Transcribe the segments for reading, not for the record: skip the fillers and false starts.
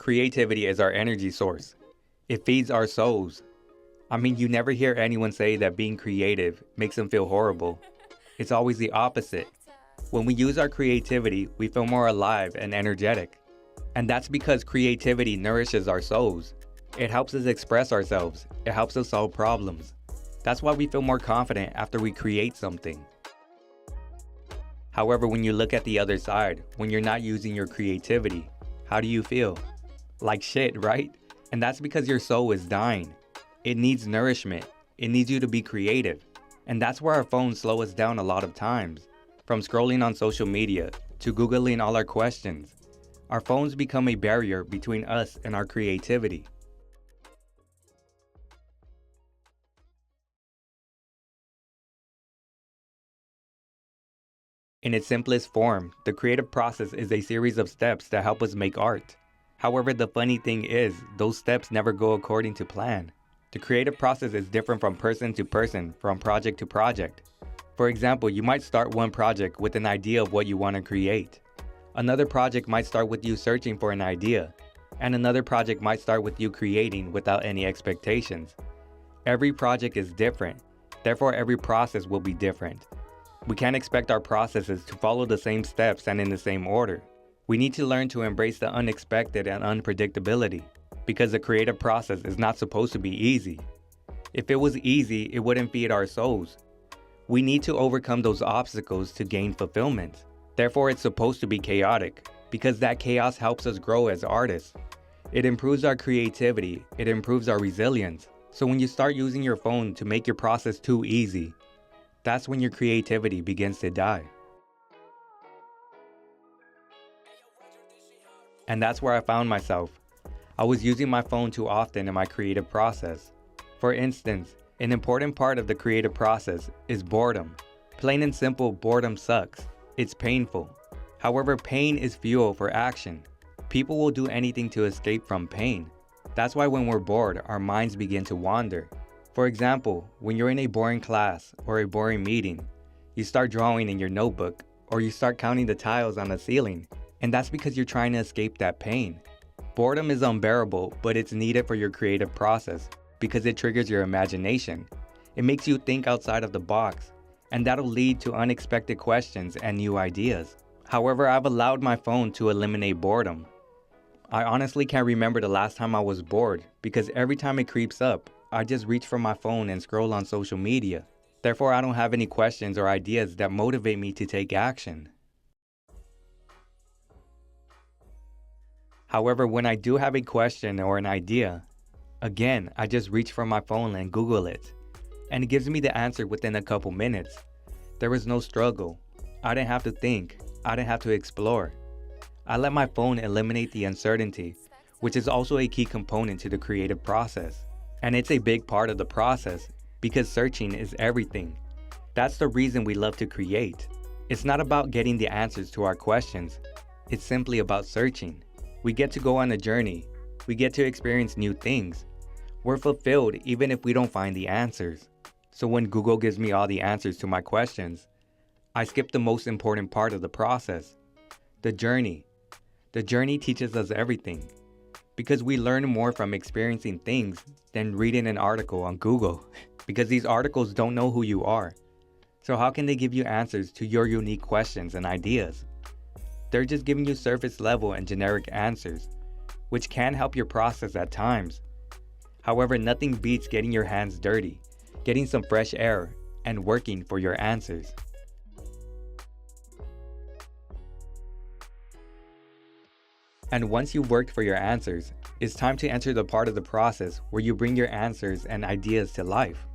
Creativity is our energy source. It feeds our souls. I mean, you never hear anyone say that being creative makes them feel horrible. It's always the opposite. When we use our creativity, we feel more alive and energetic. And that's because creativity nourishes our souls. It helps us express ourselves. It helps us solve problems. That's why we feel more confident after we create something. However, when you look at the other side, when you're not using your creativity, how do you feel? Like shit, right? And that's because your soul is dying. It needs nourishment. It needs you to be creative. And that's where our phones slow us down a lot of times. From scrolling on social media to Googling all our questions, our phones become a barrier between us and our creativity. In its simplest form, the creative process is a series of steps that help us make art. However, the funny thing is, those steps never go according to plan. The creative process is different from person to person, from project to project. For example, you might start one project with an idea of what you want to create. Another project might start with you searching for an idea, and another project might start with you creating without any expectations. Every project is different, therefore every process will be different. We can't expect our processes to follow the same steps and in the same order. We need to learn to embrace the unexpected and unpredictability, because the creative process is not supposed to be easy. If it was easy, it wouldn't feed our souls. We need to overcome those obstacles to gain fulfillment. Therefore, it's supposed to be chaotic, because that chaos helps us grow as artists. It improves our creativity, it improves our resilience. So when you start using your phone to make your process too easy, that's when your creativity begins to die. And that's where I found myself. I was using my phone too often in my creative process. For instance, an important part of the creative process is boredom. Plain and simple, boredom sucks. It's painful. However, pain is fuel for action. People will do anything to escape from pain. That's why when we're bored, our minds begin to wander. For example, when you're in a boring class or a boring meeting, you start drawing in your notebook or you start counting the tiles on the ceiling. And that's because you're trying to escape that pain. Boredom is unbearable, but it's needed for your creative process because it triggers your imagination. It makes you think outside of the box, and that'll lead to unexpected questions and new ideas. However, I've allowed my phone to eliminate boredom. I honestly can't remember the last time I was bored because every time it creeps up, I just reach for my phone and scroll on social media. Therefore, I don't have any questions or ideas that motivate me to take action. However, when I do have a question or an idea, again, I just reach for my phone and Google it. And it gives me the answer within a couple minutes. There was no struggle. I didn't have to think. I didn't have to explore. I let my phone eliminate the uncertainty, which is also a key component to the creative process. And it's a big part of the process because searching is everything. That's the reason we love to create. It's not about getting the answers to our questions. It's simply about searching. We get to go on a journey. We get to experience new things. We're fulfilled even if we don't find the answers. So when Google gives me all the answers to my questions, I skip the most important part of the process, the journey. The journey teaches us everything because we learn more from experiencing things than reading an article on Google because these articles don't know who you are. So how can they give you answers to your unique questions and ideas? They're just giving you surface level and generic answers, which can help your process at times. However, nothing beats getting your hands dirty, getting some fresh air, and working for your answers. And once you've worked for your answers, it's time to enter the part of the process where you bring your answers and ideas to life.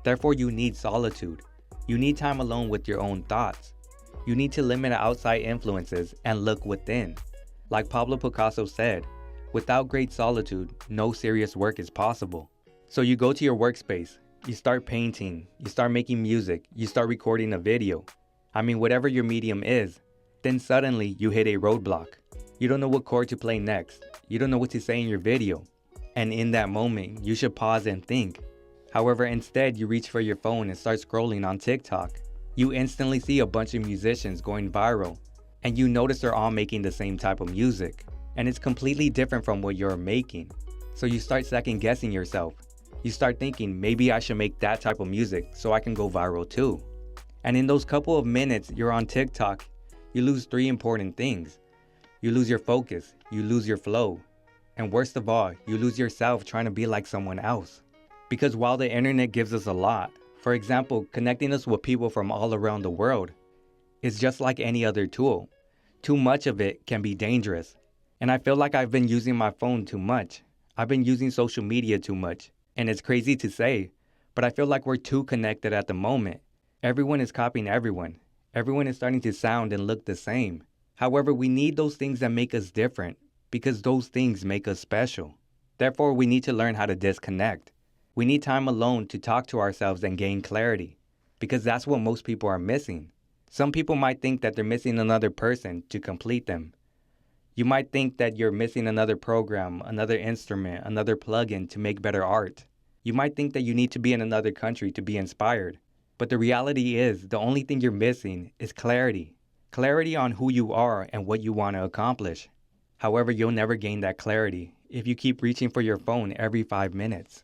Therefore, you need solitude. You need time alone with your own thoughts. You need to limit outside influences and look within. Like Pablo Picasso said, without great solitude, no serious work is possible. So you go to your workspace, you start painting, you start making music, you start recording a video. Whatever your medium is, then suddenly you hit a roadblock. You don't know what chord to play next. You don't know what to say in your video. And in that moment, you should pause and think. However, instead, you reach for your phone and start scrolling on TikTok. You instantly see a bunch of musicians going viral, and you notice they're all making the same type of music. and it's completely different from what you're making. So you start second guessing yourself. You start thinking, maybe I should make that type of music so I can go viral too. And in those couple of minutes you're on TikTok, you lose three important things. You lose your focus, you lose your flow, and worst of all, you lose yourself trying to be like someone else. Because while the internet gives us a lot, for example, connecting us with people from all around the world, it's just like any other tool. Too much of it can be dangerous. And I feel like I've been using my phone too much. I've been using social media too much. And it's crazy to say, but I feel like we're too connected at the moment. Everyone is copying everyone. Everyone is starting to sound and look the same. However, we need those things that make us different because those things make us special. Therefore, we need to learn how to disconnect. We need time alone to talk to ourselves and gain clarity because that's what most people are missing. Some people might think that they're missing another person to complete them. You might think that you're missing another program, another instrument, another plugin to make better art. You might think that you need to be in another country to be inspired. But the reality is, the only thing you're missing is clarity. Clarity on who you are and what you want to accomplish. However, you'll never gain that clarity if you keep reaching for your phone every 5 minutes.